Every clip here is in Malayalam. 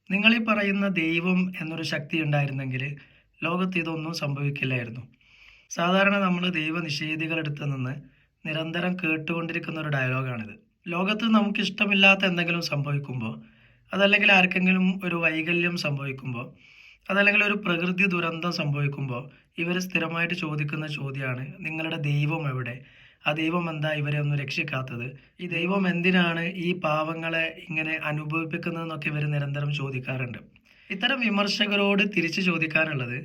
നിങ്ങളീ പറയുന്ന ദൈവം എന്നൊരു ശക്തി ഉണ്ടായിരുന്നെങ്കിൽ ലോകത്ത് ഇതൊന്നും സംഭവിക്കില്ലായിരുന്നു. സാധാരണ നമ്മൾ ദൈവനിഷേധികളടുത്ത് നിന്ന് നിരന്തരം കേട്ടുകൊണ്ടിരിക്കുന്ന ഒരു ഡയലോഗാണിത്. ലോകത്ത് നമുക്കിഷ്ടമില്ലാത്ത എന്തെങ്കിലും സംഭവിക്കുമ്പോൾ, അതല്ലെങ്കിൽ ആർക്കെങ്കിലും ഒരു വൈകല്യം സംഭവിക്കുമ്പോൾ, അതല്ലെങ്കിൽ ഒരു പ്രകൃതി ദുരന്തം സംഭവിക്കുമ്പോൾ ഇവർ സ്ഥിരമായിട്ട് ചോദിക്കുന്ന ചോദ്യമാണ്, നിങ്ങളുടെ ദൈവം എവിടെ? ആ ദൈവം എന്താ ഇവരെ ഒന്നും രക്ഷിക്കാത്തത്? ഈ ദൈവം എന്തിനാണ് ഈ പാവങ്ങളെ ഇങ്ങനെ അനുഭവിപ്പിക്കുന്നതെന്നൊക്കെ ഇവർ നിരന്തരം ചോദിക്കാറുണ്ട്. ഇത്തരം വിമർശകരോട് തിരിച്ചു ചോദിക്കാനുള്ളത്,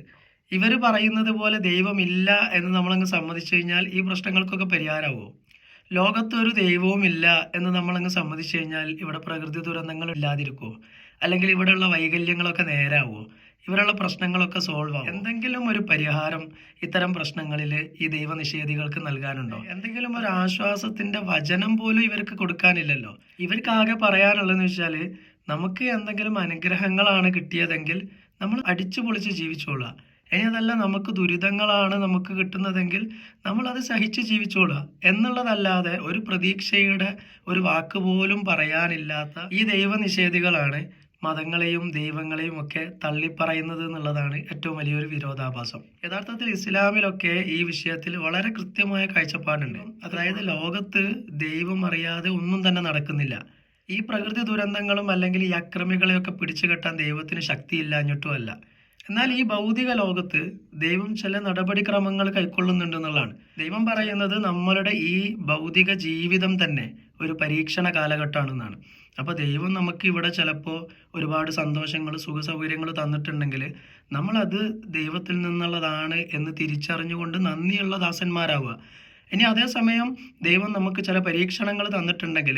ഇവർ പറയുന്നത് പോലെ ദൈവമില്ല എന്ന് നമ്മളങ്ങ് സമ്മതിച്ചു കഴിഞ്ഞാൽ ഈ പ്രശ്നങ്ങൾക്കൊക്കെ പരിഹാരമാവോ? ലോകത്ത് ഒരു ദൈവവും ഇല്ല എന്ന് നമ്മളങ്ങ് സമ്മതിച്ചു കഴിഞ്ഞാൽ ഇവിടെ പ്രകൃതി ദുരന്തങ്ങൾ ഇല്ലാതിരിക്കുമോ? അല്ലെങ്കിൽ ഇവിടെയുള്ള വൈകല്യങ്ങളൊക്കെ നേരാവോ? ഇവരുള്ള പ്രശ്നങ്ങളൊക്കെ സോൾവ് ആവും? എന്തെങ്കിലും ഒരു പരിഹാരം ഇത്തരം പ്രശ്നങ്ങളിൽ ഈ ദൈവനിഷേധികൾക്ക് നൽകാനുണ്ടോ? എന്തെങ്കിലും ഒരു ആശ്വാസത്തിന്റെ വചനം പോലും ഇവർക്ക് കൊടുക്കാനില്ലല്ലോ. ഇവർക്ക് ആകെ പറയാനുള്ളതെന്ന് വെച്ചാൽ, നമുക്ക് എന്തെങ്കിലും അനുഗ്രഹങ്ങളാണ് കിട്ടിയതെങ്കിൽ നമ്മൾ അടിച്ചു പൊളിച്ച് ജീവിച്ചോളാം. ഇനി അതല്ല, നമുക്ക് ദുരിതങ്ങളാണ് നമുക്ക് കിട്ടുന്നതെങ്കിൽ നമ്മൾ അത് സഹിച്ച് ജീവിച്ചോളാം എന്നുള്ളതല്ലാതെ ഒരു പ്രതീക്ഷയുടെ ഒരു വാക്ക് പോലും പറയാനില്ലാത്ത ഈ ദൈവനിഷേധികളാണ് മതങ്ങളെയും ദൈവങ്ങളെയും ഒക്കെ തള്ളിപ്പറയുന്നത് എന്നുള്ളതാണ് ഏറ്റവും വലിയൊരു വിരോധാഭാസം. യഥാർത്ഥത്തിൽ ഇസ്ലാമിലൊക്കെ ഈ വിഷയത്തിൽ വളരെ കൃത്യമായ കാഴ്ചപ്പാടുണ്ട്. അതായത് ലോകത്ത് ദൈവം അറിയാതെ ഒന്നും തന്നെ നടക്കുന്നില്ല. ഈ പ്രകൃതി ദുരന്തങ്ങളും അല്ലെങ്കിൽ ഈ അക്രമികളെയൊക്കെ പിടിച്ചു കെട്ടാൻ ദൈവത്തിന് ശക്തിയില്ലാഞ്ഞിട്ടും അല്ല. എന്നാൽ ഈ ഭൗതിക ലോകത്ത് ദൈവം ചില നടപടിക്രമങ്ങൾ കൈക്കൊള്ളുന്നുണ്ട് എന്നുള്ളതാണ്. ദൈവം പറയുന്നത് നമ്മളുടെ ഈ ഭൗതിക ജീവിതം തന്നെ ഒരു പരീക്ഷണ കാലഘട്ടമാണെന്നാണ്. അപ്പോൾ ദൈവം നമുക്ക് ഇവിടെ ചിലപ്പോൾ ഒരുപാട് സന്തോഷങ്ങൾ സുഖ സൗകര്യങ്ങൾ തന്നിട്ടുണ്ടെങ്കിൽ നമ്മളത് ദൈവത്തിൽ നിന്നുള്ളതാണ് എന്ന് തിരിച്ചറിഞ്ഞുകൊണ്ട് നന്ദിയുള്ള ദാസന്മാരാവുക. ഇനി അതേസമയം ദൈവം നമുക്ക് ചില പരീക്ഷണങ്ങൾ തന്നിട്ടുണ്ടെങ്കിൽ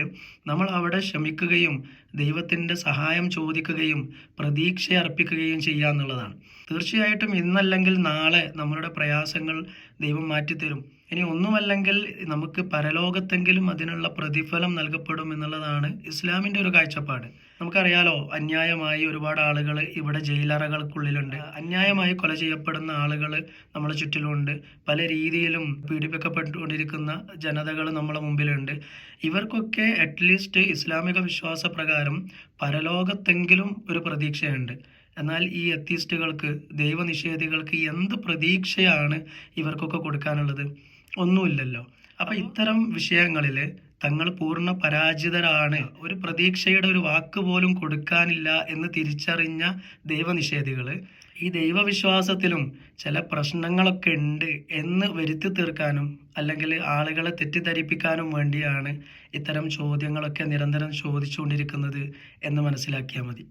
നമ്മൾ അവിടെ ക്ഷമിക്കുകയും ദൈവത്തിൻ്റെ സഹായം ചോദിക്കുകയും പ്രതീക്ഷ അർപ്പിക്കുകയും ചെയ്യുക എന്നുള്ളതാണ്. തീർച്ചയായിട്ടും ഇന്നല്ലെങ്കിൽ നാളെ നമ്മളുടെ പ്രയാസങ്ങൾ ദൈവം മാറ്റിത്തരും. ഇനി ഒന്നുമല്ലെങ്കിൽ നമുക്ക് പരലോകത്തെങ്കിലും അതിനുള്ള പ്രതിഫലം നൽകപ്പെടും എന്നുള്ളതാണ് ഇസ്ലാമിൻ്റെ ഒരു കാഴ്ചപ്പാട്. നമുക്കറിയാലോ, അന്യായമായി ഒരുപാട് ആളുകൾ ഇവിടെ ജയിലറകൾക്കുള്ളിലുണ്ട്. അന്യായമായി കൊല ചെയ്യപ്പെടുന്ന ആളുകൾ നമ്മുടെ ചുറ്റിലുമുണ്ട്. പല രീതിയിലും പീഡിപ്പിക്കപ്പെട്ടുകൊണ്ടിരിക്കുന്ന ജനതകൾ നമ്മുടെ മുമ്പിലുണ്ട്. ഇവർക്കൊക്കെ അറ്റ്ലീസ്റ്റ് ഇസ്ലാമിക വിശ്വാസ പ്രകാരം പരലോകത്തെങ്കിലും ഒരു പ്രതീക്ഷയുണ്ട്. എന്നാൽ ഈ എത്തിസ്റ്റുകൾക്ക്, ദൈവനിഷേധികൾക്ക് എന്ത് പ്രതീക്ഷയാണ് ഇവർക്കൊക്കെ കൊടുക്കാനുള്ളത്? ഒന്നുമില്ലല്ലോ. അപ്പൊ ഇത്തരം വിഷയങ്ങളിൽ തങ്ങൾ പൂർണ്ണ പരാജിതരാണ്, ഒരു പ്രതീക്ഷയുടെ ഒരു വാക്ക് പോലും കൊടുക്കാനില്ല എന്ന് തിരിച്ചറിഞ്ഞ ദൈവനിഷേധികൾ ഈ ദൈവവിശ്വാസത്തിലും ചില പ്രശ്നങ്ങളൊക്കെ ഉണ്ട് എന്ന് വരുത്തി തീർക്കാനും അല്ലെങ്കിൽ ആളുകളെ തെറ്റിദ്ധരിപ്പിക്കാനും വേണ്ടിയാണ് ഇത്തരം ചോദ്യങ്ങളൊക്കെ നിരന്തരം ചോദിച്ചുകൊണ്ടിരിക്കുന്നത് എന്ന് മനസ്സിലാക്കിയാൽ മതി.